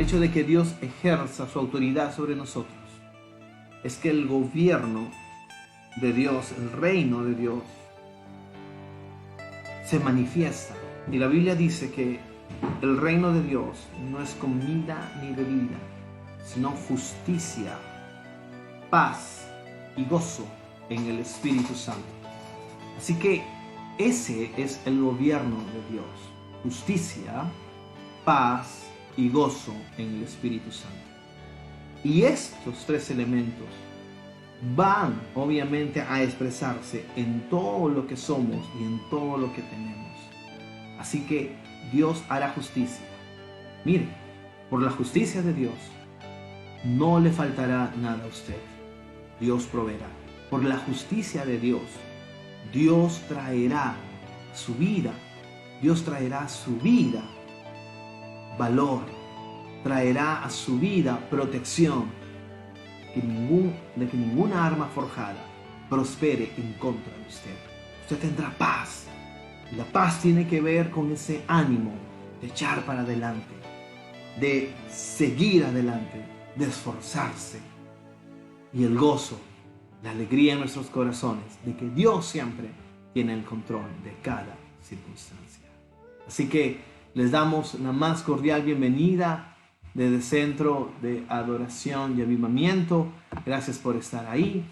hecho de que Dios ejerza su autoridad sobre nosotros es que el gobierno de Dios, el reino de Dios, se manifiesta. Y la Biblia dice que el reino de Dios no es comida ni bebida, sino justicia, paz y gozo en el Espíritu Santo. Así que ese es el gobierno de Dios: justicia, paz y gozo en el Espíritu Santo. Y estos tres elementos van obviamente a expresarse en todo lo que somos y en todo lo que tenemos. Así que Dios hará justicia. Mire, por la justicia de Dios no le faltará nada a usted. Dios proveerá. Por la justicia de Dios, Dios traerá su vida. Dios traerá a su vida valor, traerá a su vida protección, de que ninguna arma forjada prospere en contra de usted. Usted tendrá paz. Y la paz tiene que ver con ese ánimo de echar para adelante, de seguir adelante, de esforzarse. Y el gozo, la alegría en nuestros corazones de que Dios siempre tiene el control de cada circunstancia. Así que les damos la más cordial bienvenida desde Centro de Adoración y Avivamiento. Gracias por estar ahí.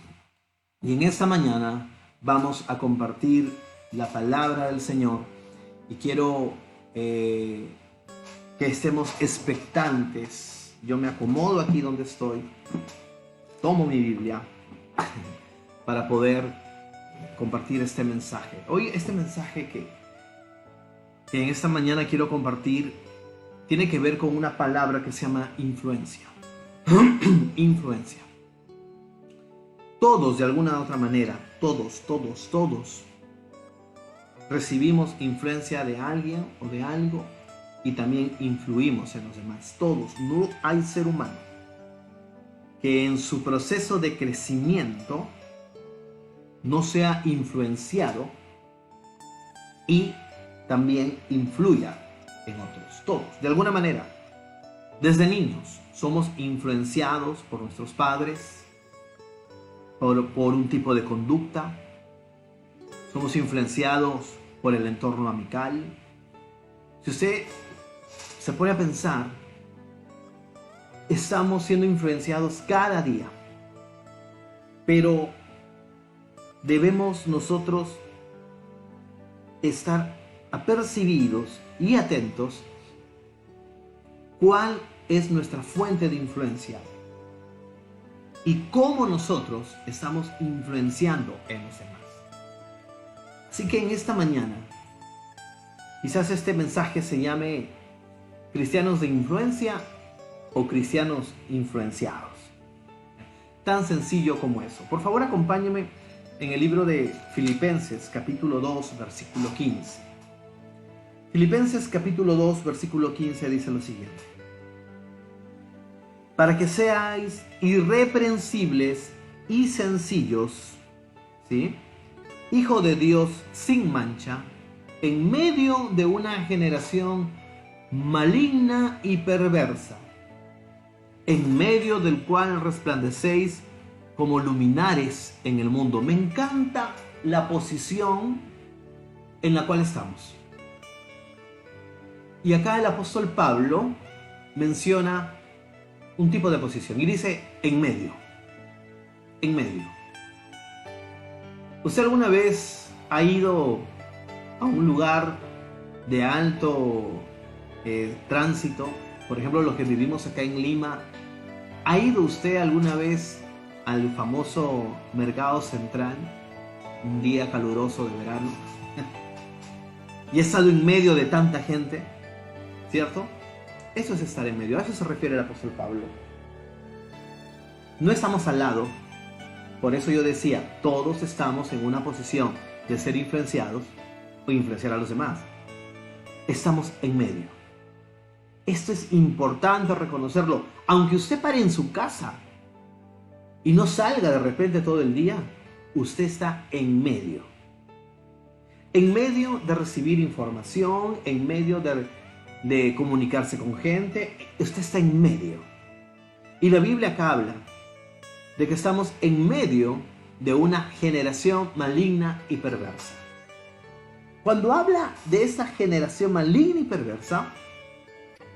Y en esta mañana vamos a compartir la palabra del Señor. Y quiero que estemos expectantes. Yo me acomodo aquí donde estoy. Tomo mi Biblia para poder compartir este mensaje. Hoy este mensaje que en esta mañana quiero compartir tiene que ver con una palabra que se llama influencia. Influencia. Todos, de alguna u otra manera, todos recibimos influencia de alguien o de algo y también influimos en los demás. Todos. No hay ser humano que en su proceso de crecimiento no sea influenciado y también influya en otros. Todos, de alguna manera. Desde niños somos influenciados por nuestros padres, por un tipo de conducta. Somos influenciados por el entorno amical. Si usted se pone a pensar, estamos siendo influenciados cada día. Pero debemos nosotros estar apercibidos y atentos cuál es nuestra fuente de influencia y cómo nosotros estamos influenciando en los demás. Así que en esta mañana, quizás este mensaje se llame cristianos de influencia o cristianos influenciados. Tan sencillo como eso. Por favor, acompáñeme en el libro de Filipenses, capítulo 2, versículo 15. Filipenses, capítulo 2, versículo 15 dice lo siguiente: para que seáis irreprensibles y sencillos, ¿sí?, hijo de Dios sin mancha, en medio de una generación maligna y perversa, en medio del cual resplandecéis como luminares en el mundo. Me encanta la posición en la cual estamos. Y acá el apóstol Pablo menciona un tipo de posición y dice en medio. En medio. ¿Usted alguna vez ha ido a un lugar de alto tránsito? Por ejemplo, los que vivimos acá en Lima. ¿Ha ido usted alguna vez al famoso Mercado Central? Un día caluroso de verano. Y ha estado en medio de tanta gente, ¿cierto? Eso es estar en medio. A eso se refiere el apóstol Pablo. No estamos al lado. Por eso yo decía, todos estamos en una posición de ser influenciados o influenciar a los demás. Estamos en medio. Esto es importante reconocerlo. Aunque usted pare en su casa y no salga de repente todo el día, usted está en medio. En medio de recibir información, en medio de de comunicarse con gente. Usted está en medio. Y la Biblia acá habla de que estamos en medio de una generación maligna y perversa. Cuando habla de esta generación maligna y perversa,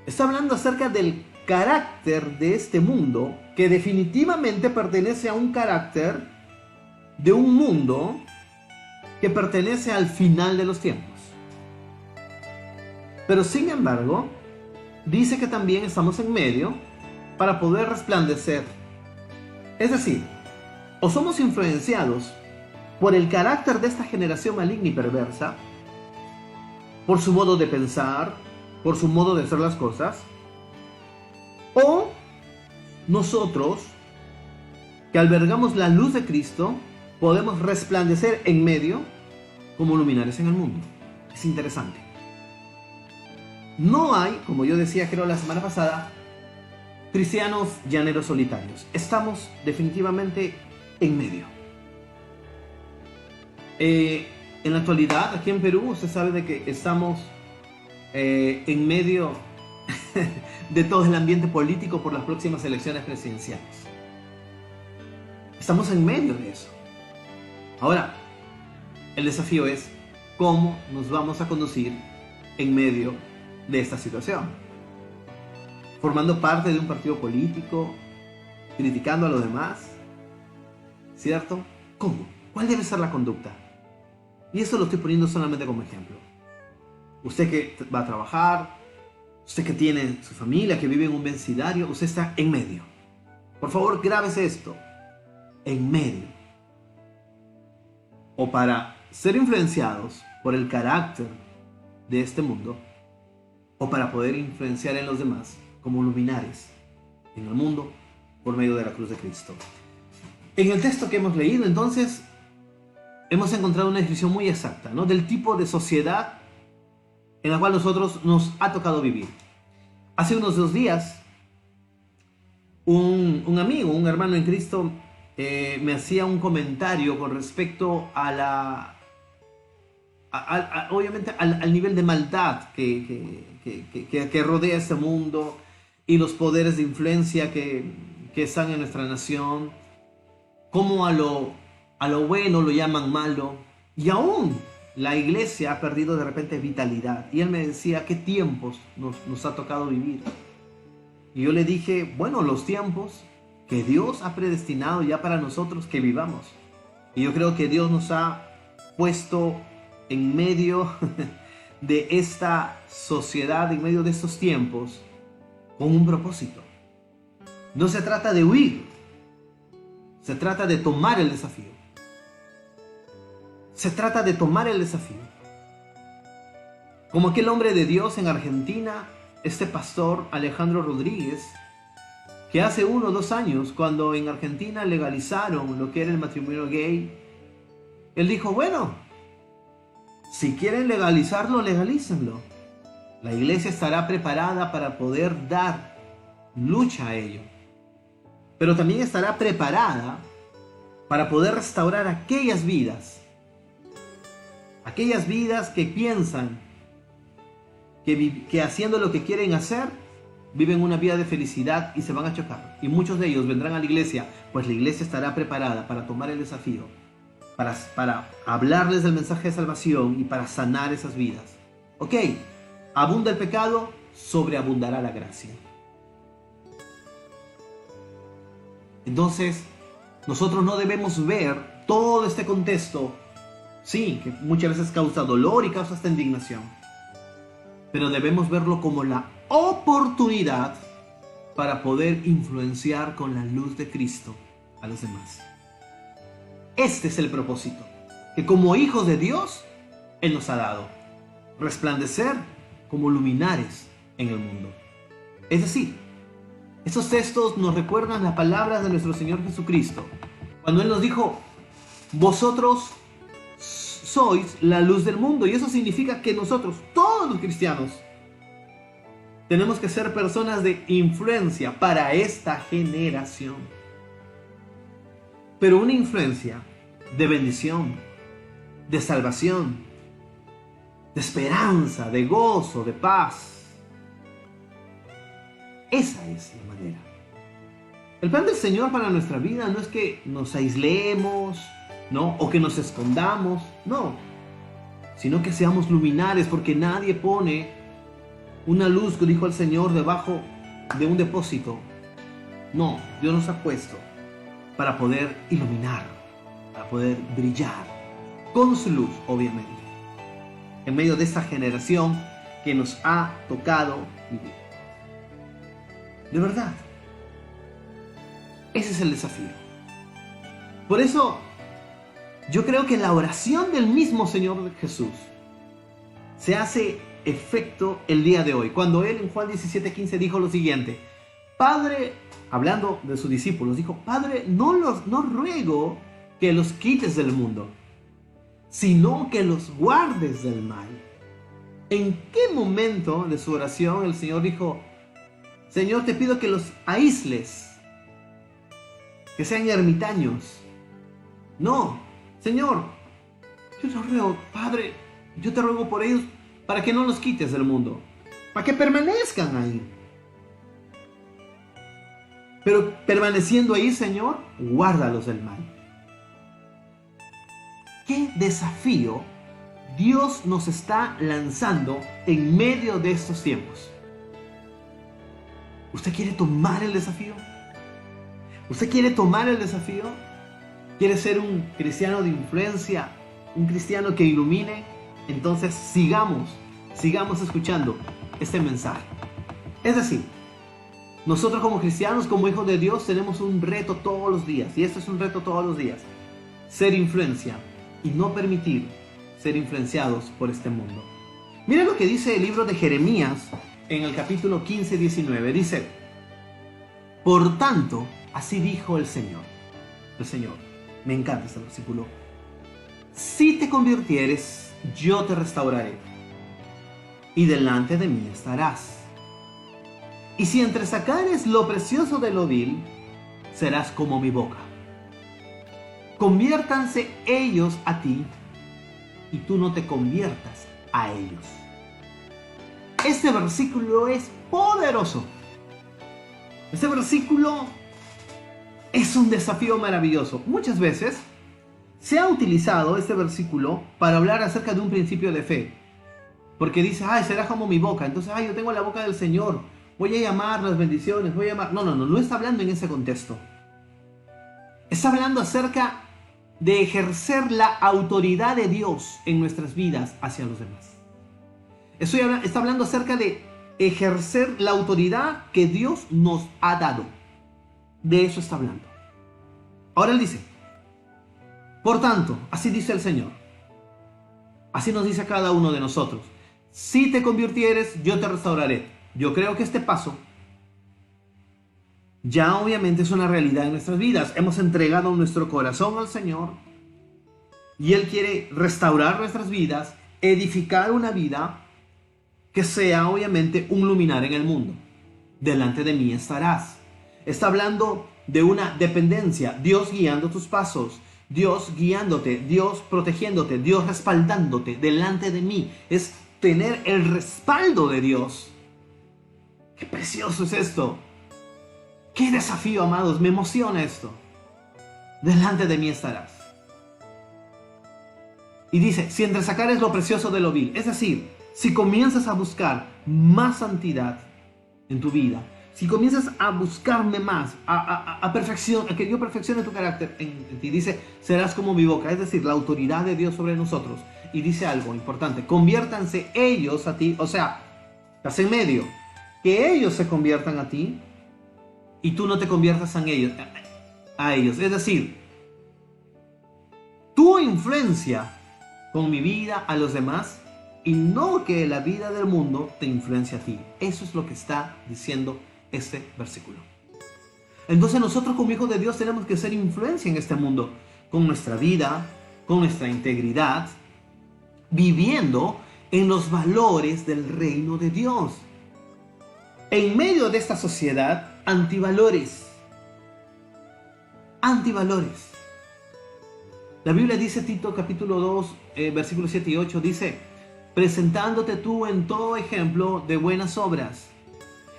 está hablando acerca del carácter de este mundo, que definitivamente pertenece a un carácter de un mundo que pertenece al final de los tiempos. Pero sin embargo, dice que también estamos en medio para poder resplandecer. Es decir, o somos influenciados por el carácter de esta generación maligna y perversa, por su modo de pensar, por su modo de hacer las cosas, o nosotros, que albergamos la luz de Cristo, podemos resplandecer en medio como luminares en el mundo. Es interesante. No hay, como yo decía creo la semana pasada, cristianos llaneros solitarios. Estamos definitivamente en medio. En la actualidad, aquí en Perú, usted sabe de que estamos en medio de todo el ambiente político por las próximas elecciones presidenciales. Estamos en medio de eso. Ahora, el desafío es cómo nos vamos a conducir en medio de esta situación. Formando parte de un partido político, criticando a los demás, ¿cierto? ¿Cómo? ¿Cuál debe ser la conducta? Y eso lo estoy poniendo solamente como ejemplo. Usted que va a trabajar, usted que tiene su familia, que vive en un vecindario, usted está en medio. Por favor, grábese esto. En medio. O para ser influenciados por el carácter de este mundo, o para poder influenciar en los demás como luminares en el mundo por medio de la cruz de Cristo. En el texto que hemos leído, entonces, hemos encontrado una descripción muy exacta, ¿no?, del tipo de sociedad en la cual nosotros nos ha tocado vivir. Hace unos 2 días, un amigo, un hermano en Cristo, me hacía un comentario con respecto a obviamente al nivel de maldad que rodea este mundo y los poderes de influencia que están en nuestra nación, cómo a lo bueno lo llaman malo, y aún la iglesia ha perdido de repente vitalidad. Y él me decía, ¿qué tiempos nos ha tocado vivir? Y yo le dije, bueno, los tiempos que Dios ha predestinado ya para nosotros que vivamos. Y yo creo que Dios nos ha puesto en medio de esta sociedad, en medio de estos tiempos, con un propósito. No se trata de huir, se trata de tomar el desafío. Se trata de tomar el desafío. Como aquel hombre de Dios en Argentina, este pastor Alejandro Rodríguez, que hace 1 o 2 años, cuando en Argentina legalizaron lo que era el matrimonio gay, él dijo, bueno, si quieren legalizarlo, legalícenlo. La iglesia estará preparada para poder dar lucha a ello. Pero también estará preparada para poder restaurar aquellas vidas que piensan que haciendo lo que quieren hacer, viven una vida de felicidad y se van a chocar. Y muchos de ellos vendrán a la iglesia, pues la iglesia estará preparada para tomar el desafío, para hablarles del mensaje de salvación y para sanar esas vidas. Ok, abunda el pecado, sobreabundará la gracia. Entonces, nosotros no debemos ver todo este contexto, sí, que muchas veces causa dolor y causa esta indignación, pero debemos verlo como la oportunidad para poder influenciar con la luz de Cristo a los demás. Este es el propósito que como hijos de Dios Él nos ha dado: resplandecer como luminares en el mundo. Es decir, estos textos nos recuerdan las palabras de nuestro Señor Jesucristo, cuando Él nos dijo, vosotros sois la luz del mundo. Y eso significa que nosotros, todos los cristianos, tenemos que ser personas de influencia para esta generación. Pero una influencia de bendición, de salvación, de esperanza, de gozo, de paz, Esa es la manera. El plan del Señor para nuestra vida no es que nos aislemos, ¿no? O que nos escondamos, no. Sino que seamos luminares, porque nadie pone una luz, que dijo el Señor, debajo de un depósito. No, Dios nos ha puesto para poder iluminar, para poder brillar con su luz, obviamente, en medio de esta generación que nos ha tocado vivir. De verdad, ese es el desafío. Por eso, yo creo que la oración del mismo Señor Jesús se hace efecto el día de hoy, cuando Él en Juan 17:15 dijo lo siguiente: Padre, hablando de sus discípulos, dijo: Padre, no ruego que los quites del mundo, sino que los guardes del mal. ¿En qué momento de su oración el Señor dijo: Señor, te pido que los aísles, que sean ermitaños? No, Señor, yo te ruego, Padre, yo te ruego por ellos para que no los quites del mundo, para que permanezcan ahí. Pero permaneciendo ahí, Señor, guárdalos del mal. ¿Qué desafío Dios nos está lanzando en medio de estos tiempos? ¿Usted quiere tomar el desafío? ¿Usted quiere tomar el desafío? ¿Quiere ser un cristiano de influencia? ¿Un cristiano que ilumine? Entonces sigamos escuchando este mensaje. Es decir, nosotros como cristianos, como hijos de Dios, tenemos un reto todos los días. Y esto es un reto todos los días: ser influencia y no permitir ser influenciados por este mundo. Miren lo que dice el libro de Jeremías en el capítulo 15-19. Dice: por tanto, así dijo el Señor. El Señor. Me encanta este versículo. Si te convirtieres, yo te restauraré, y delante de mí estarás. Y si entresacares lo precioso de lo vil, serás como mi boca. Conviértanse ellos a ti, y tú no te conviertas a ellos. Este versículo es poderoso. Este versículo es un desafío maravilloso. Muchas veces se ha utilizado este versículo para hablar acerca de un principio de fe. Porque dice: ay, será como mi boca. Entonces, ay, yo tengo la boca del Señor. Voy a llamar las bendiciones, voy a llamar... No está hablando en ese contexto. Está hablando acerca de ejercer la autoridad de Dios en nuestras vidas hacia los demás. Está hablando acerca de ejercer la autoridad que Dios nos ha dado. De eso está hablando. Ahora Él dice: por tanto, así dice el Señor. Así nos dice a cada uno de nosotros: si te convirtieres, yo te restauraré. Yo creo que este paso ya obviamente es una realidad en nuestras vidas. Hemos entregado nuestro corazón al Señor y Él quiere restaurar nuestras vidas, edificar una vida que sea obviamente un luminar en el mundo. Delante de mí estarás. Está hablando de una dependencia. Dios guiando tus pasos, Dios guiándote, Dios protegiéndote, Dios respaldándote. Delante de mí es tener el respaldo de Dios. ¡Qué precioso es esto! ¡Qué desafío, amados! Me emociona esto. Delante de mí estarás. Y dice: si entresacares lo precioso de lo vil. Es decir, si comienzas a buscar más santidad en tu vida, si comienzas a buscarme más, a que yo perfeccione tu carácter en ti, dice: serás como mi boca. Es decir, la autoridad de Dios sobre nosotros. Y dice algo importante: conviértanse ellos a ti. O sea, estás en medio. Que ellos se conviertan a ti y tú no te conviertas a ellos. Es decir, tu influencia con mi vida a los demás, y no que la vida del mundo te influencie a ti. Eso es lo que está diciendo este versículo. Entonces nosotros como hijos de Dios tenemos que ser influencia en este mundo, con nuestra vida, con nuestra integridad, viviendo en los valores del reino de Dios. En medio de esta sociedad, antivalores. La Biblia dice, Tito capítulo 2, versículos 7 y 8, dice: presentándote tú en todo ejemplo de buenas obras,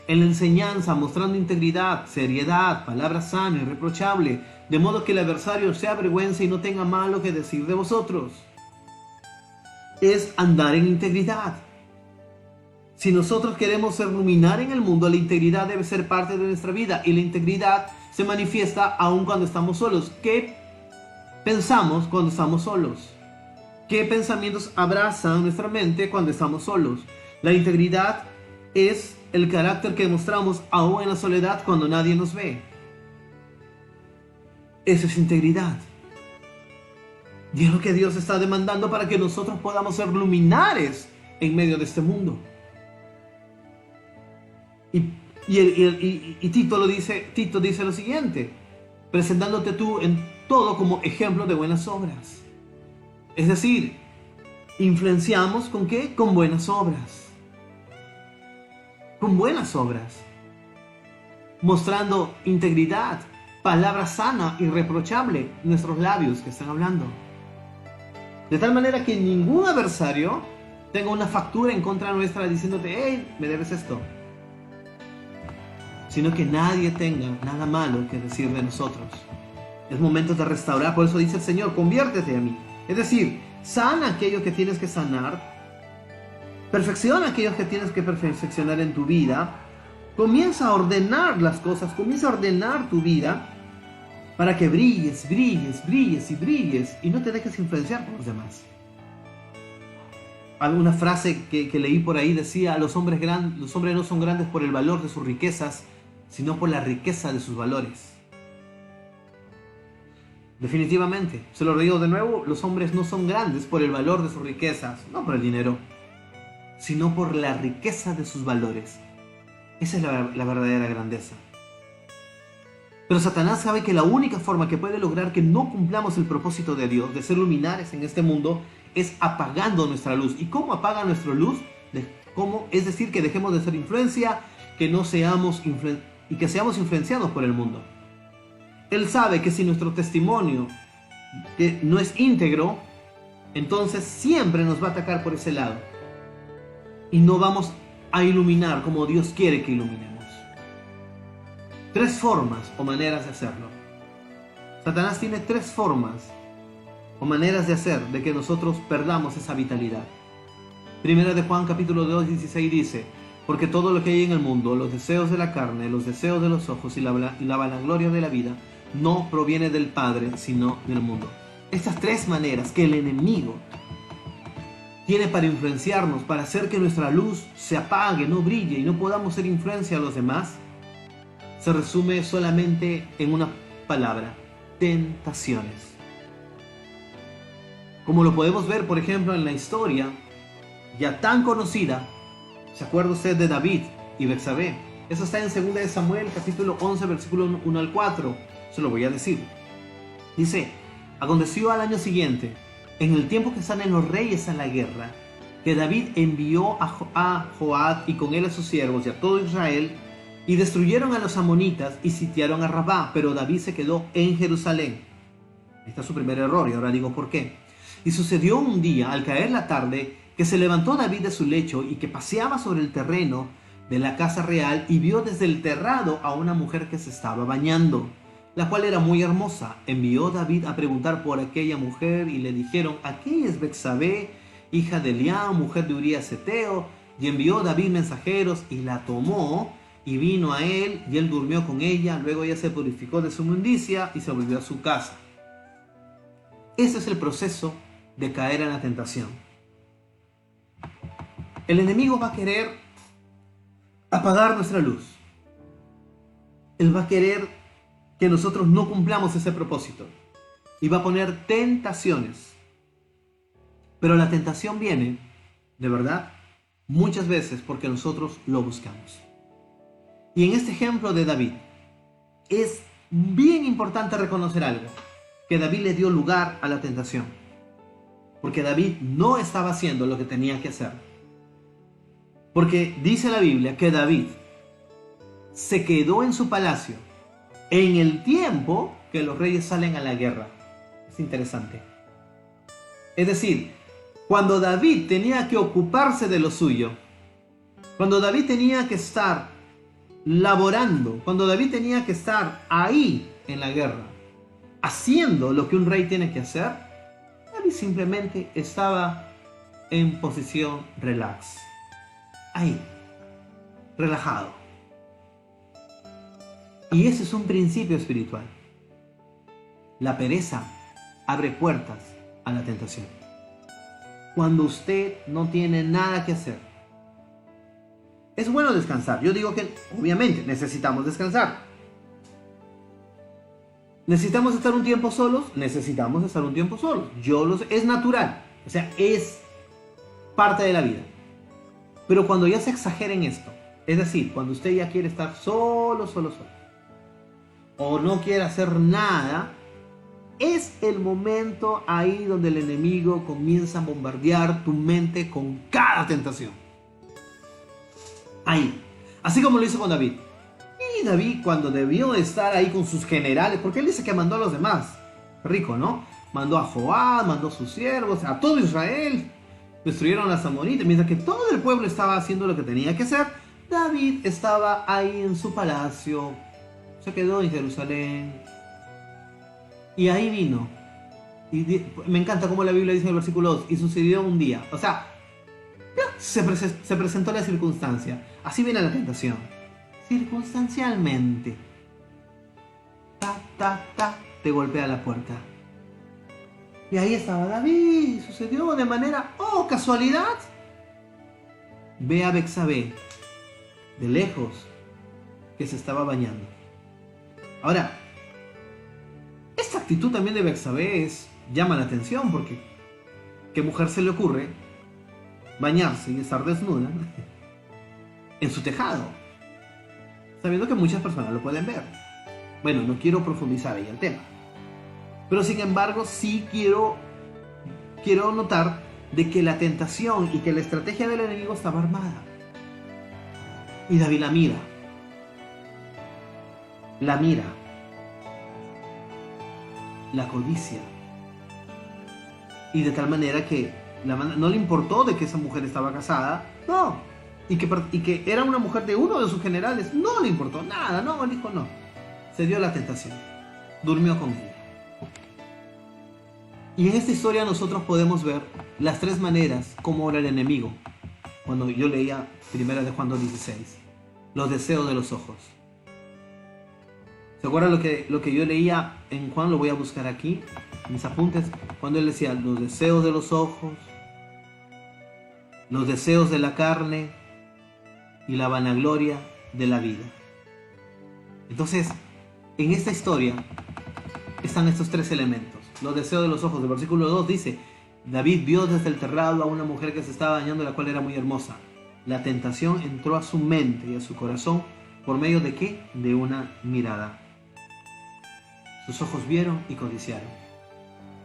en la enseñanza, mostrando integridad, seriedad, palabra sana, irreprochable, de modo que el adversario se avergüence y no tenga malo que decir de vosotros. Es andar en integridad. Si nosotros queremos ser luminar en el mundo, la integridad debe ser parte de nuestra vida, y la integridad se manifiesta aun cuando estamos solos. ¿Qué pensamos cuando estamos solos? ¿Qué pensamientos abrazan nuestra mente cuando estamos solos? La integridad es el carácter que mostramos aún en la soledad cuando nadie nos ve. Eso es integridad. Y es lo que Dios está demandando para que nosotros podamos ser luminares en medio de este mundo. Y Tito dice lo siguiente: presentándote tú en todo como ejemplo de buenas obras. Es decir, influenciamos ¿con qué? Con buenas obras. Con buenas obras. Mostrando integridad, palabra sana, irreprochable, nuestros labios que están hablando. De tal manera que ningún adversario tenga una factura en contra nuestra diciéndote, hey, me debes esto. Sino que nadie tenga nada malo que decir de nosotros. Es momento de restaurar, por eso dice el Señor, conviértete a mí. Es decir, sana aquello que tienes que sanar, perfecciona aquellos que tienes que perfeccionar en tu vida, comienza a ordenar las cosas, comienza a ordenar tu vida para que brilles, brilles, brilles y brilles y no te dejes influenciar por los demás. Alguna frase que leí por ahí decía, los hombres no son grandes por el valor de sus riquezas, sino por la riqueza de sus valores. Definitivamente, se lo digo de nuevo, los hombres no son grandes por el valor de sus riquezas, no por el dinero, sino por la riqueza de sus valores. Esa es la verdadera grandeza. Pero Satanás sabe que la única forma que puede lograr que no cumplamos el propósito de Dios, de ser luminares en este mundo, es apagando nuestra luz. ¿Y cómo apaga nuestra luz? Es decir, que dejemos de ser influencia, que no seamos y que seamos influenciados por el mundo. Él sabe que si nuestro testimonio no es íntegro, entonces siempre nos va a atacar por ese lado. Y no vamos a iluminar como Dios quiere que iluminemos. 3 formas o maneras de hacerlo. Satanás tiene 3 formas o maneras de hacer de que nosotros perdamos esa vitalidad. Primera de Juan capítulo 2, 16 dice, porque todo lo que hay en el mundo, los deseos de la carne, los deseos de los ojos y la vanagloria de la vida, no proviene del Padre, sino del mundo. Estas 3 maneras que el enemigo tiene para influenciarnos, para hacer que nuestra luz se apague, no brille y no podamos ser influencia a los demás, se resume solamente en una palabra: tentaciones. Como lo podemos ver, por ejemplo, en la historia ya tan conocida. ¿Se acuerda usted de David y Betsabé? Eso está en 2 de Samuel, capítulo 11, versículo 1 al 4. Se lo voy a decir. Dice, aconteció al año siguiente, en el tiempo que salen los reyes a la guerra, que David envió a Joab y con él a sus siervos y a todo Israel, y destruyeron a los amonitas y sitiaron a Rabá, pero David se quedó en Jerusalén. Este está su primer error y ahora digo por qué. Y sucedió un día, al caer la tarde, que se levantó David de su lecho y que paseaba sobre el terreno de la casa real y vio desde el terrado a una mujer que se estaba bañando, la cual era muy hermosa. Envió David a preguntar por aquella mujer y le dijeron, aquella es Betsabé, hija de Eliam, mujer de Urías Eteo. Y envió David mensajeros y la tomó y vino a él y él durmió con ella. Luego ella se purificó de su inmundicia y se volvió a su casa. Ese es el proceso de caer en la tentación. El enemigo va a querer apagar nuestra luz. Él va a querer que nosotros no cumplamos ese propósito. Y va a poner tentaciones. Pero la tentación viene, de verdad, muchas veces porque nosotros lo buscamos. Y en este ejemplo de David, es bien importante reconocer algo. Que David le dio lugar a la tentación. Porque David no estaba haciendo lo que tenía que hacer. Porque dice la Biblia que David se quedó en su palacio en el tiempo que los reyes salen a la guerra. Es interesante. Es decir, cuando David tenía que ocuparse de lo suyo, cuando David tenía que estar laborando, cuando David tenía que estar ahí en la guerra, haciendo lo que un rey tiene que hacer, David simplemente estaba en posición relax, ahí, relajado. Y ese es un principio espiritual. La pereza abre puertas a la tentación. Cuando usted no tiene nada que hacer, es bueno descansar. Yo digo que obviamente necesitamos descansar. ¿Necesitamos estar un tiempo solos? Necesitamos estar un tiempo solos. Es natural. O sea, es parte de la vida. Pero cuando ya se exagera en esto, es decir, cuando usted ya quiere estar solo, o no quiere hacer nada, es el momento ahí donde el enemigo comienza a bombardear tu mente con cada tentación. Ahí. Así como lo hizo con David. Y David, cuando debió estar ahí con sus generales, porque él dice que mandó a los demás. Rico, ¿no? Mandó a Joab, mandó a sus siervos, a todo Israel. Destruyeron a las amonitas. Mientras que todo el pueblo estaba haciendo lo que tenía que hacer, David estaba ahí en su palacio. Se quedó en Jerusalén. Y ahí vino. Y me encanta cómo la Biblia dice en el versículo 2. Y sucedió un día. O sea, se presentó la circunstancia. Así viene la tentación. Circunstancialmente. Te golpea la puerta. Y ahí estaba David. Sucedió de manera, casualidad. Ve a Betsabé, de lejos, que se estaba bañando. Ahora, esta actitud también de Betsabé llama la atención, porque ¿qué mujer se le ocurre bañarse y estar desnuda en su tejado? Sabiendo que muchas personas lo pueden ver. Bueno, no quiero profundizar ahí el tema. Pero sin embargo, sí quiero notar de que la tentación y que la estrategia del enemigo estaba armada. Y David la mira. La codicia. Y de tal manera que no le importó de que esa mujer estaba casada. No. Y que era una mujer de uno de sus generales. No le importó nada. No, dijo no. Se dio la tentación. Durmió con ella. Y en esta historia nosotros podemos ver las tres maneras como ora el enemigo. Cuando yo leía 1 de Juan 2:16. Los deseos de los ojos. ¿Se acuerdan lo que yo leía en Juan? Lo voy a buscar aquí, en mis apuntes. Cuando él decía los deseos de los ojos, los deseos de la carne y la vanagloria de la vida. Entonces, en esta historia están estos tres elementos. Los deseos de los ojos. El versículo 2 dice, David vio desde el terrado a una mujer que se estaba bañando, la cual era muy hermosa. La tentación entró a su mente y a su corazón, ¿por medio de qué? De una mirada. Sus ojos vieron y codiciaron.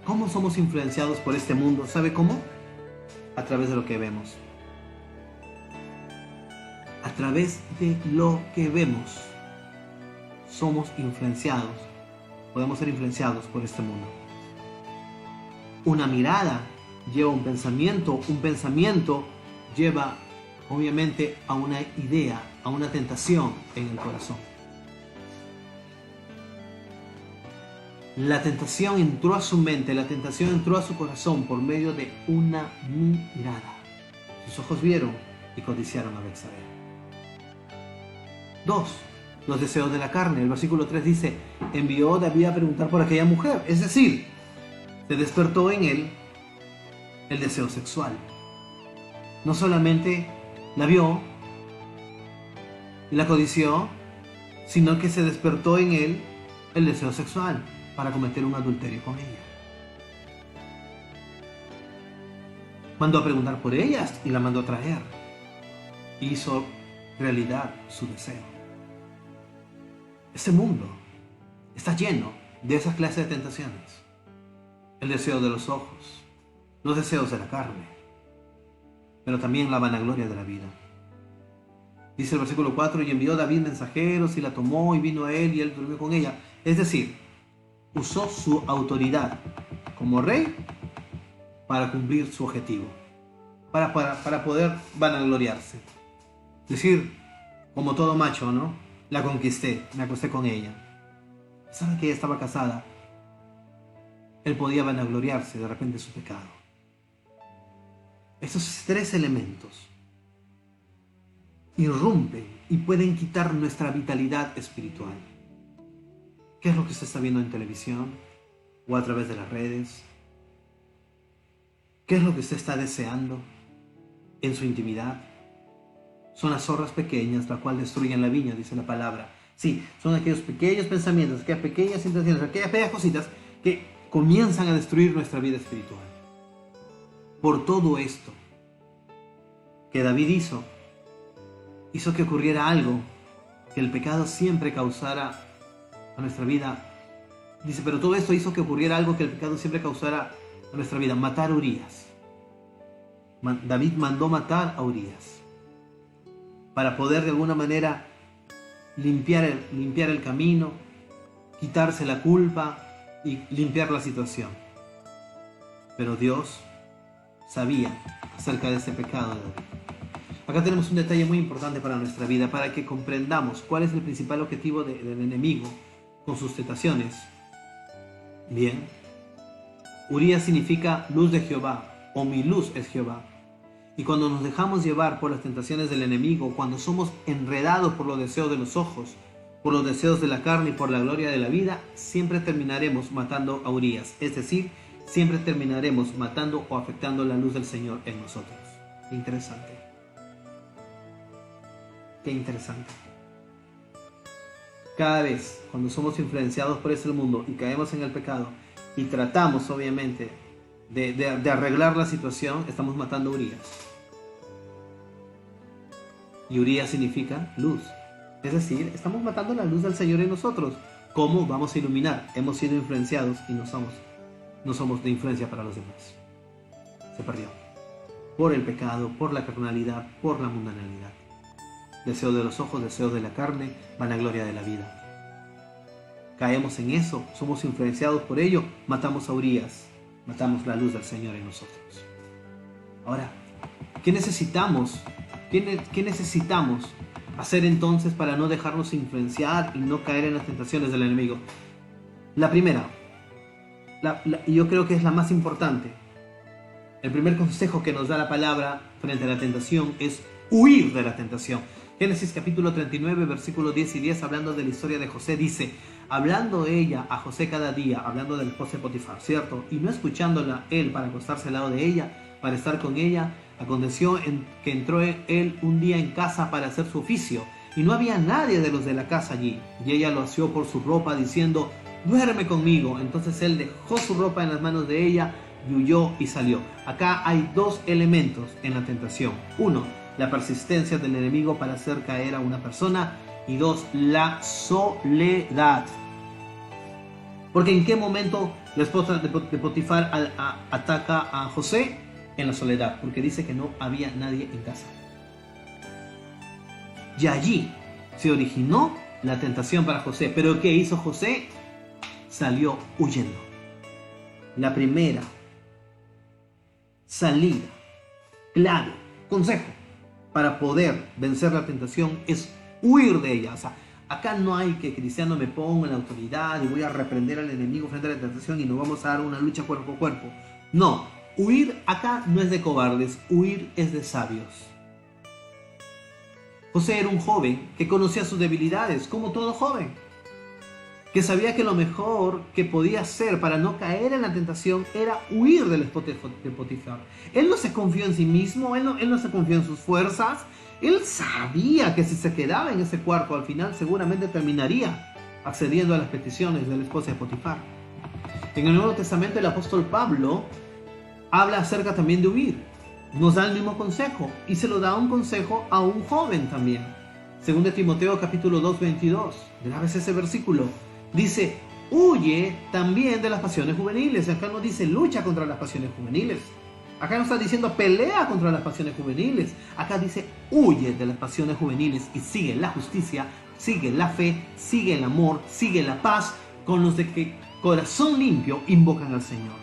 ¿Cómo somos influenciados por este mundo? ¿Sabe cómo? A través de lo que vemos. A través de lo que vemos. Somos influenciados. Podemos ser influenciados por este mundo. Una mirada lleva a un pensamiento lleva obviamente a una idea, a una tentación en el corazón. La tentación entró a su mente, la tentación entró a su corazón por medio de una mirada. Sus ojos vieron y codiciaron a Betsabé. 2. Los deseos de la carne. El versículo 3 dice, envió David a preguntar por aquella mujer. Es decir, se despertó en él el deseo sexual. No solamente la vio y la codició, sino que se despertó en él el deseo sexual para cometer un adulterio con ella. Mandó a preguntar por ellas y la mandó a traer. Hizo realidad su deseo. Este mundo está lleno de esas clases de tentaciones. El deseo de los ojos, los deseos de la carne, pero también la vanagloria de la vida. Dice el versículo 4, y envió David mensajeros y la tomó y vino a él y él durmió con ella. Es decir, usó su autoridad como rey para cumplir su objetivo, para poder vanagloriarse. Es decir, como todo macho, ¿no? La conquisté, me acosté con ella. ¿Sabe que ella estaba casada? Él podía vanagloriarse de repente de su pecado. Esos tres elementos irrumpen y pueden quitar nuestra vitalidad espiritual. ¿Qué es lo que usted está viendo en televisión o a través de las redes? ¿Qué es lo que usted está deseando en su intimidad? Son las zorras pequeñas, la cual destruyen la viña, dice la palabra. Sí, son aquellos pequeños pensamientos, aquellas pequeñas intenciones, aquellas pequeñas cositas que comienzan a destruir nuestra vida espiritual. Por todo esto que David hizo que ocurriera algo, que el pecado siempre causara a nuestra vida. Dice, pero todo esto hizo que ocurriera algo que el pecado siempre causara a nuestra vida, matar a Urías. David mandó matar a Urías para poder de alguna manera limpiar el camino, quitarse la culpa y limpiar la situación. Pero Dios sabía acerca de ese pecado de David. Acá tenemos un detalle muy importante para nuestra vida, para que comprendamos cuál es el principal objetivo del enemigo con sus tentaciones. Bien, Urías significa luz de Jehová, o mi luz es Jehová. Y cuando nos dejamos llevar por las tentaciones del enemigo, cuando somos enredados por los deseos de los ojos, por los deseos de la carne y por la gloria de la vida, siempre terminaremos matando a Urías. Es decir, siempre terminaremos matando o afectando la luz del Señor en nosotros. Qué interesante. Qué interesante. Cada vez cuando somos influenciados por ese mundo y caemos en el pecado y tratamos obviamente de arreglar la situación, estamos matando a Urías. Y Urías significa luz. Es decir, estamos matando la luz del Señor en nosotros. ¿Cómo vamos a iluminar? Hemos sido influenciados y no somos de influencia para los demás. Se perdió. Por el pecado, por la carnalidad, por la mundanalidad. Deseo de los ojos, deseo de la carne, vanagloria de la vida. Caemos en eso, somos influenciados por ello, matamos a Urías, matamos la luz del Señor en nosotros. Ahora, ¿qué necesitamos? ¿Qué necesitamos hacer entonces para no dejarnos influenciar y no caer en las tentaciones del enemigo? La primera, yo creo que es la más importante. El primer consejo que nos da la palabra frente a la tentación es huir de la tentación. Génesis capítulo 39, versículos 10 y 10, hablando de la historia de José, dice, hablando ella a José cada día, hablando del esposo de Potifar, ¿cierto? Y no escuchándola él para acostarse al lado de ella, para estar con ella, aconteció que entró él un día en casa para hacer su oficio, y no había nadie de los de la casa allí, y ella lo asió por su ropa, diciendo, duerme conmigo. Entonces él dejó su ropa en las manos de ella, y huyó y salió. Acá hay dos elementos en la tentación. Uno, la persistencia del enemigo para hacer caer a una persona. Y dos, la soledad. Porque ¿en qué momento la esposa de Potifar ataca a José? En la soledad, porque dice que no había nadie en casa. Y allí se originó la tentación para José. Pero ¿qué hizo José? Salió huyendo. La primera salida, clave, consejo para poder vencer la tentación es huir de ella. O sea, acá no hay que cristiano me ponga en la autoridad y voy a reprender al enemigo frente a la tentación y nos vamos a dar una lucha cuerpo a cuerpo. No, huir acá no es de cobardes, huir es de sabios. José era un joven que conocía sus debilidades, como todo joven, que sabía que lo mejor que podía hacer para no caer en la tentación era huir del esposo de Potifar. Él no se confió en sí mismo, él no se confió en sus fuerzas. Él sabía que si se quedaba en ese cuarto al final seguramente terminaría accediendo a las peticiones de la esposa de Potifar. En el Nuevo Testamento el apóstol Pablo habla acerca también de huir. Nos da el mismo consejo y se lo da un consejo a un joven también. Según de Timoteo capítulo 2, 22. Grabes ese versículo. Dice, huye también de las pasiones juveniles. Acá no dice lucha contra las pasiones juveniles. Acá no está diciendo pelea contra las pasiones juveniles. Acá dice huye de las pasiones juveniles y sigue la justicia, sigue la fe, sigue el amor, sigue la paz con los de que corazón limpio invocan al Señor.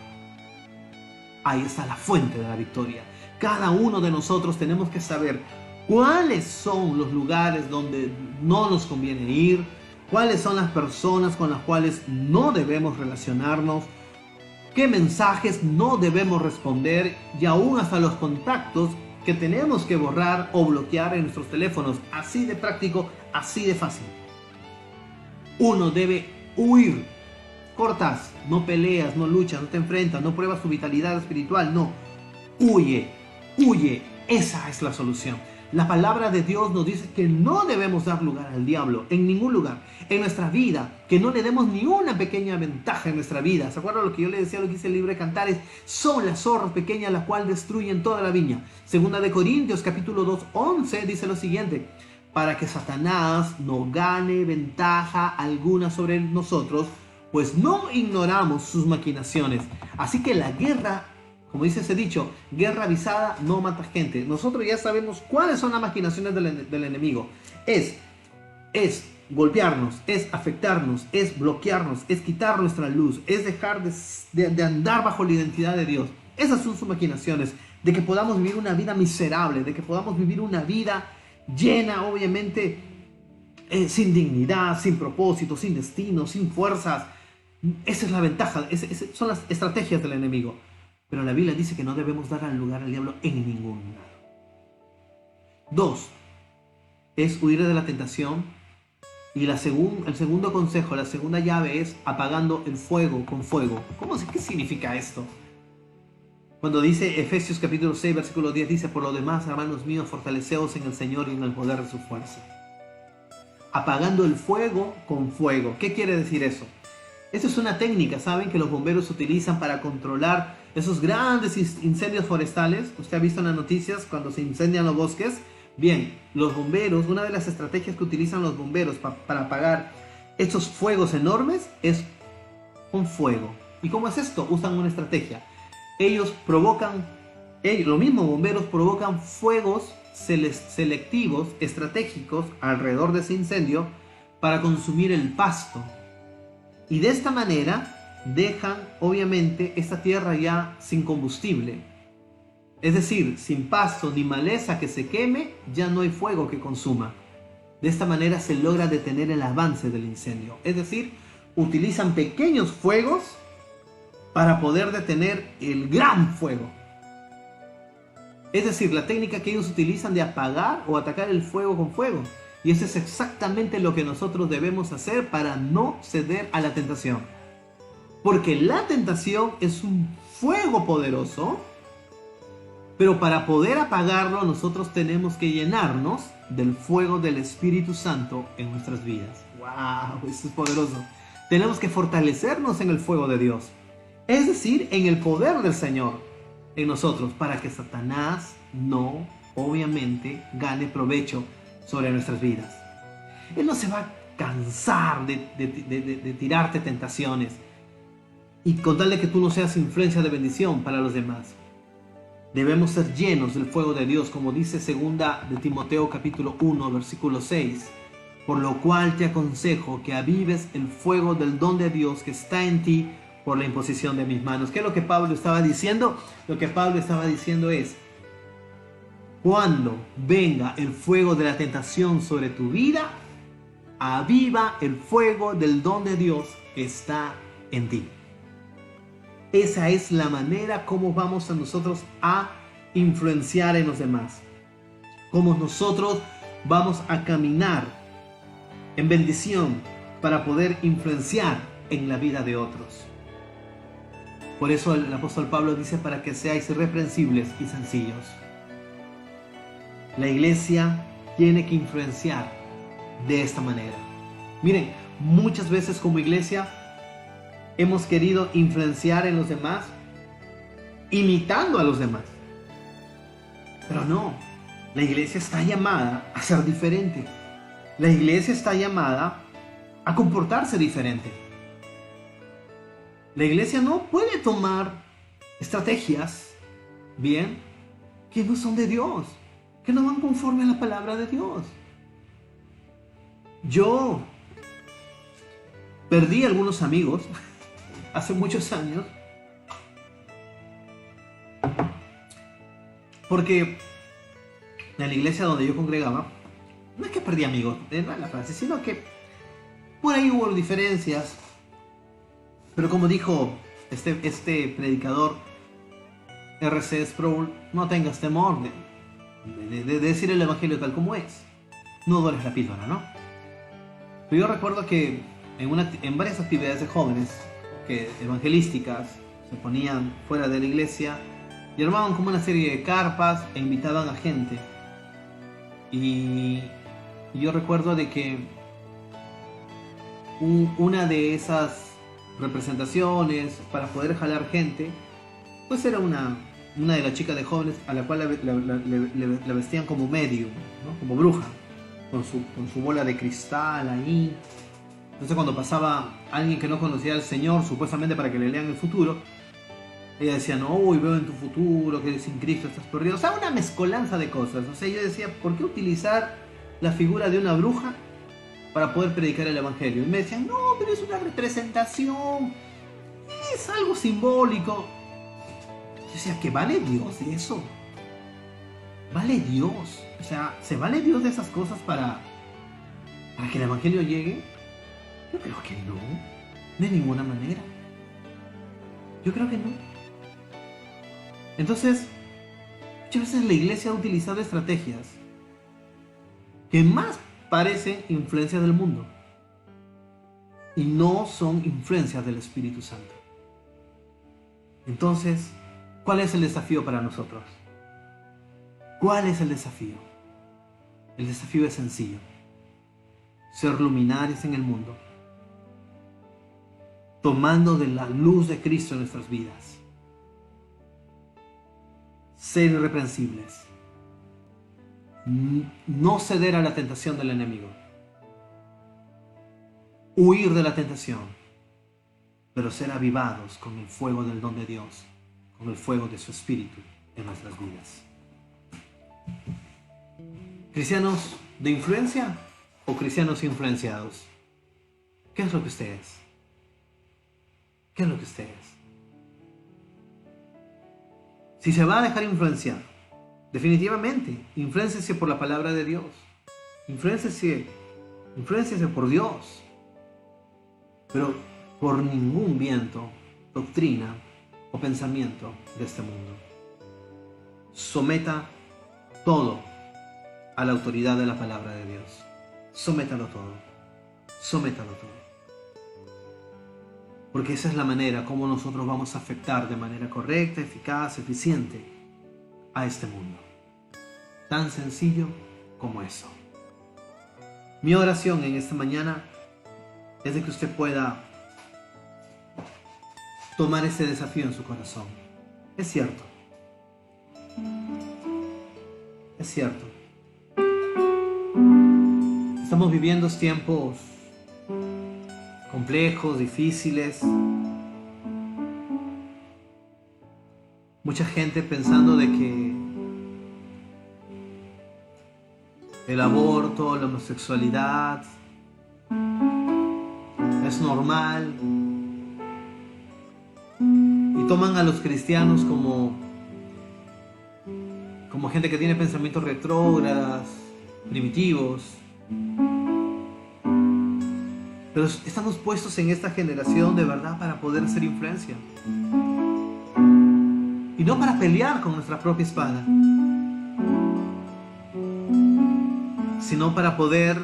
Ahí está la fuente de la victoria. Cada uno de nosotros tenemos que saber cuáles son los lugares donde no nos conviene ir, cuáles son las personas con las cuales no debemos relacionarnos, qué mensajes no debemos responder y aún hasta los contactos que tenemos que borrar o bloquear en nuestros teléfonos. Así de práctico, así de fácil. Uno debe huir. Cortas, no peleas, no luchas, no te enfrentas, no pruebas tu vitalidad espiritual, no. Huye, huye. Esa es la solución. La palabra de Dios nos dice que no debemos dar lugar al diablo en ningún lugar. En nuestra vida, que no le demos ni una pequeña ventaja en nuestra vida. ¿Se acuerdan lo que yo le decía, lo que dice el libro de Cantares? Son las zorras pequeñas las cuales destruyen toda la viña. Segunda de Corintios, capítulo 2, 11, dice lo siguiente: para que Satanás no gane ventaja alguna sobre nosotros, pues no ignoramos sus maquinaciones. Así que la guerra, como dice ese dicho, guerra avisada no mata gente. Nosotros ya sabemos cuáles son las maquinaciones del enemigo. Es golpearnos, es afectarnos, es bloquearnos, es quitar nuestra luz, es dejar de andar bajo la identidad de Dios. Esas son sus maquinaciones, de que podamos vivir una vida miserable, de que podamos vivir una vida llena, obviamente, sin dignidad, sin propósito, sin destino, sin fuerzas. Esa es la ventaja, esas son las estrategias del enemigo. Pero la Biblia dice que no debemos dar lugar al diablo en ningún lado. 2. Es huir de la tentación. Y el segundo consejo, la segunda llave es apagando el fuego con fuego. ¿Qué significa esto? Cuando dice Efesios capítulo 6, versículo 10, dice: por lo demás, hermanos míos, fortaleceos en el Señor y en el poder de su fuerza. Apagando el fuego con fuego. ¿Qué quiere decir eso? Esa es una técnica, ¿saben?, que los bomberos utilizan para controlar esos grandes incendios forestales. Usted ha visto en las noticias cuando se incendian los bosques. Bien, los bomberos, una de las estrategias que utilizan los bomberos para apagar estos fuegos enormes es con fuego. ¿Y cómo es esto? Usan una estrategia. Los mismos bomberos provocan fuegos selectivos, estratégicos, alrededor de ese incendio para consumir el pasto. Y de esta manera dejan, obviamente, esta tierra ya sin combustible. Es decir, sin pasto ni maleza que se queme, ya no hay fuego que consuma. De esta manera se logra detener el avance del incendio. Es decir, utilizan pequeños fuegos para poder detener el gran fuego. Es decir, la técnica que ellos utilizan de apagar o atacar el fuego con fuego. Y eso es exactamente lo que nosotros debemos hacer para no ceder a la tentación. Porque la tentación es un fuego poderoso, pero para poder apagarlo nosotros tenemos que llenarnos del fuego del Espíritu Santo en nuestras vidas. ¡Wow! Eso es poderoso. Tenemos que fortalecernos en el fuego de Dios. Es decir, en el poder del Señor en nosotros, para que Satanás no, obviamente, gane provecho sobre nuestras vidas. Él no se va a cansar de tirarte tentaciones y con tal de que tú no seas influencia de bendición para los demás. Debemos ser llenos del fuego de Dios, como dice 2 de Timoteo capítulo 1, versículo 6. Por lo cual te aconsejo que avives el fuego del don de Dios que está en ti por la imposición de mis manos. ¿Qué es lo que Pablo estaba diciendo? Lo que Pablo estaba diciendo es: cuando venga el fuego de la tentación sobre tu vida, aviva el fuego del don de Dios que está en ti. Esa es la manera como vamos a nosotros a influenciar en los demás. Cómo nosotros vamos a caminar en bendición para poder influenciar en la vida de otros. Por eso el apóstol Pablo dice: para que seáis irreprensibles y sencillos. La iglesia tiene que influenciar de esta manera. Miren, muchas veces como iglesia hemos querido influenciar en los demás imitando a los demás. Pero no, la iglesia está llamada a ser diferente. La iglesia está llamada a comportarse diferente. La iglesia no puede tomar estrategias, bien, que no son de Dios, que no van conforme a la palabra de Dios. Yo perdí algunos amigos hace muchos años porque en la iglesia donde yo congregaba, no es que perdí amigos, no es la frase, sino que por ahí hubo diferencias. Pero como dijo este predicador R.C. Sproul, no tengas temor de decir el evangelio tal como es. No dores la píldora, ¿no? Pero yo recuerdo que en varias actividades de jóvenes evangelísticas se ponían fuera de la iglesia y armaban como una serie de carpas e invitaban a gente. Y yo recuerdo de que una de esas representaciones para poder jalar gente, pues era una de las chicas de jóvenes a la cual la vestían como medium, ¿no? Como bruja, con su bola de cristal ahí. Entonces cuando pasaba alguien que no conocía al Señor, supuestamente para que le lean el futuro, ella decía, no, uy, veo en tu futuro que sin Cristo estás perdido. O sea, una mezcolanza de cosas. O sea, yo decía, ¿por qué utilizar la figura de una bruja para poder predicar el evangelio? Y me decían, no, pero es una representación, es algo simbólico. Yo decía, ¿que vale Dios de eso? ¿Vale Dios? O sea, ¿se vale Dios de esas cosas para que el evangelio llegue? Yo creo que no, de ninguna manera. Yo creo que no. Entonces, muchas veces la iglesia ha utilizado estrategias que más parecen influencias del mundo y no son influencias del Espíritu Santo. Entonces, ¿cuál es el desafío para nosotros? ¿Cuál es el desafío? El desafío es sencillo: ser luminares en el mundo, tomando de la luz de Cristo en nuestras vidas, ser irreprensibles, no ceder a la tentación del enemigo, huir de la tentación, pero ser avivados con el fuego del don de Dios, con el fuego de su Espíritu en nuestras vidas. ¿Cristianos de influencia o cristianos influenciados? ¿Qué es lo que usted es? ¿Qué es lo que usted es? Si se va a dejar influenciar, definitivamente, influénciese por la palabra de Dios. Influénciese por Dios. Pero por ningún viento, doctrina o pensamiento de este mundo. Someta todo a la autoridad de la palabra de Dios. Sométalo todo. Sométalo todo. Porque esa es la manera como nosotros vamos a afectar de manera correcta, eficaz, eficiente a este mundo. Tan sencillo como eso. Mi oración en esta mañana es de que usted pueda tomar ese desafío en su corazón. Es cierto. Es cierto. Estamos viviendo tiempos complejos, difíciles. Mucha gente pensando de que el aborto, la homosexualidad es normal, y toman a los cristianos como gente que tiene pensamientos retrógradas, primitivos. Pero estamos puestos en esta generación de verdad para poder ser influencia. Y no para pelear con nuestra propia espada, sino para poder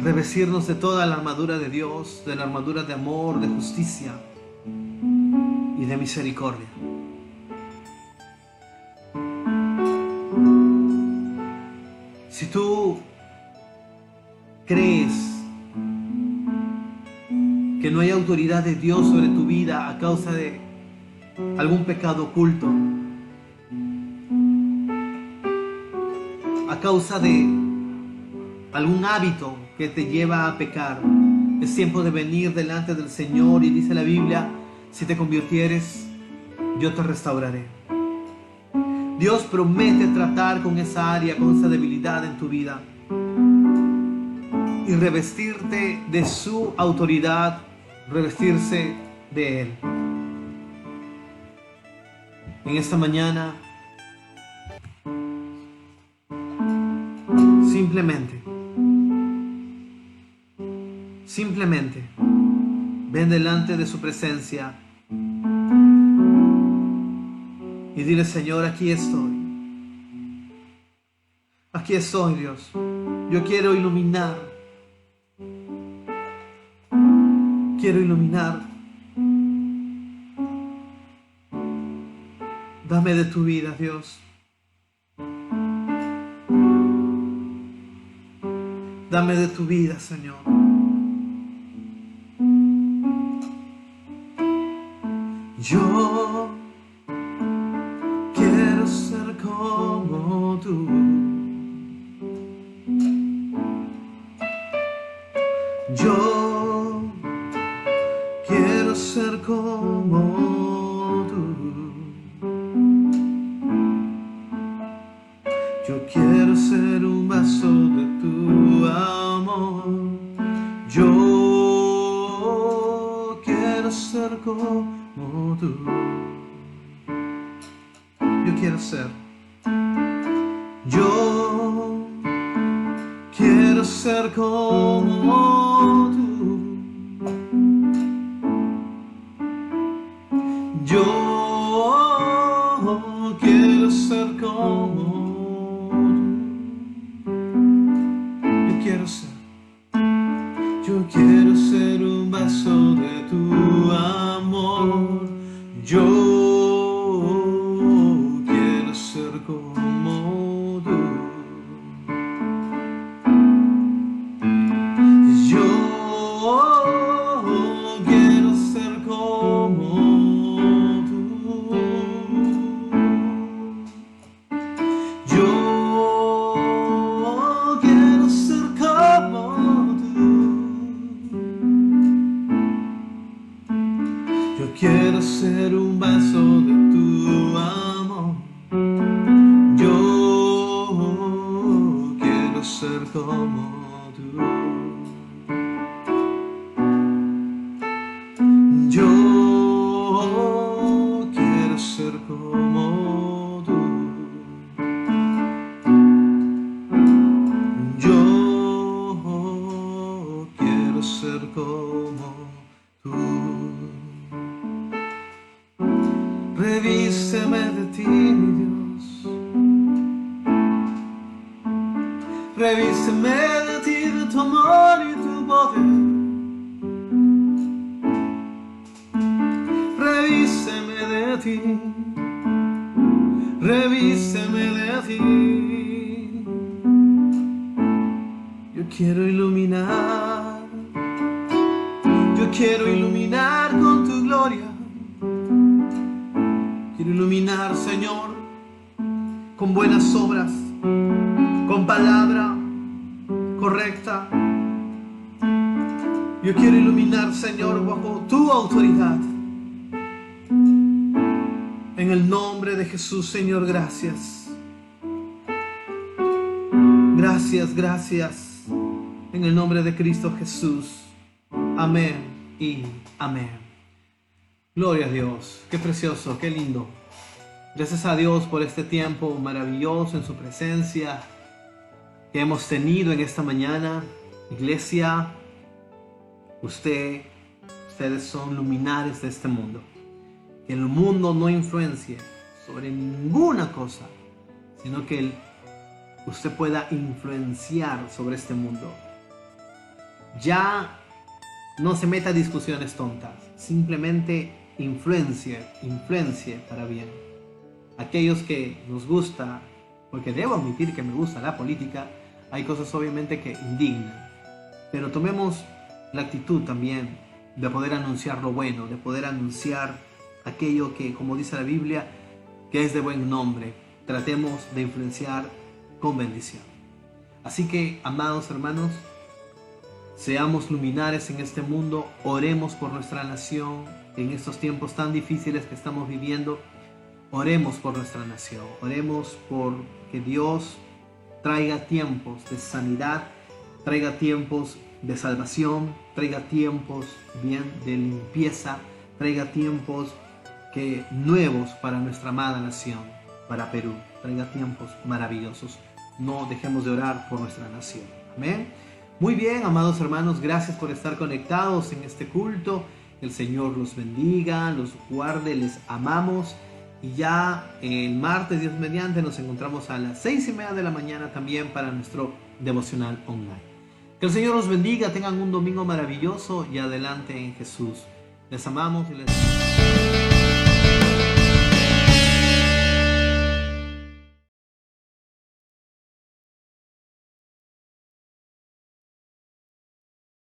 revestirnos de toda la armadura de Dios, de la armadura de amor, de justicia y de misericordia. Si tú crees que no hay autoridad de Dios sobre tu vida a causa de algún pecado oculto, a causa de algún hábito que te lleva a pecar, es tiempo de venir delante del Señor. Y dice la Biblia, si te convirtieres, yo te restauraré. Dios promete tratar con esa área, con esa debilidad en tu vida y revestirte de su autoridad, revestirse de Él. En esta mañana Simplemente ven delante de su presencia y dile: Señor, aquí estoy. Aquí estoy, Dios. Yo quiero iluminar. Quiero iluminar. Dame de tu vida, Dios. Dame de tu vida, Señor. Yo quiero ser como tú. Yo quiero ser como tú. Yo quiero ser un vaso de tu amor. Yo quiero ser como tú. Yo quiero ser. Yo quiero ser como tú. Yo quiero ser como tú. Yo quiero ser. Yo quiero ser un vaso de tu amor. Yo quiero ser como tú. Yo quiero ser como tú. Yo quiero ser como tú. Yo quiero ser un vaso de tu amor. Yo quiero ser como tú. Yo quiero ser como tú. Yo quiero ser como tú. Revísteme de ti, mi Dios. Revísteme de ti, de tu amor y tu poder. Revísteme de ti. Revísteme de ti. Yo quiero iluminar. Yo quiero iluminar con tu gloria. Quiero iluminar, Señor, con buenas obras, con palabra correcta. Yo quiero iluminar, Señor, bajo tu autoridad. En el nombre de Jesús, Señor, gracias. Gracias, gracias. En el nombre de Cristo Jesús. Amén y amén. Gloria a Dios. Qué precioso, qué lindo. Gracias a Dios por este tiempo maravilloso en su presencia que hemos tenido en esta mañana. Iglesia, ustedes son luminares de este mundo. Que el mundo no influencie sobre ninguna cosa, sino que usted pueda influenciar sobre este mundo. Ya no se meta a discusiones tontas, simplemente influencie para bien. Aquellos que nos gusta, porque debo admitir que me gusta la política, hay cosas obviamente que indignan, pero tomemos la actitud también de poder anunciar lo bueno, de poder anunciar aquello que, como dice la Biblia, que es de buen nombre. Tratemos de influenciar con bendición. Así que, amados hermanos, seamos luminares en este mundo. Oremos por nuestra nación en estos tiempos tan difíciles que estamos viviendo. Oremos por nuestra nación. Oremos por que Dios traiga tiempos de sanidad, traiga tiempos de salvación, traiga tiempos bien de limpieza, traiga tiempos nuevos para nuestra amada nación, para Perú. Traiga tiempos maravillosos. no dejemos de orar por nuestra nación. Amén. Muy bien, amados hermanos, gracias por estar conectados en este culto. El Señor los bendiga, los guarde, les amamos. Y ya el martes, Dios mediante, nos encontramos a las 6:30 de la mañana también para nuestro devocional online. Que el Señor los bendiga, tengan un domingo maravilloso y adelante en Jesús. Les amamos y les...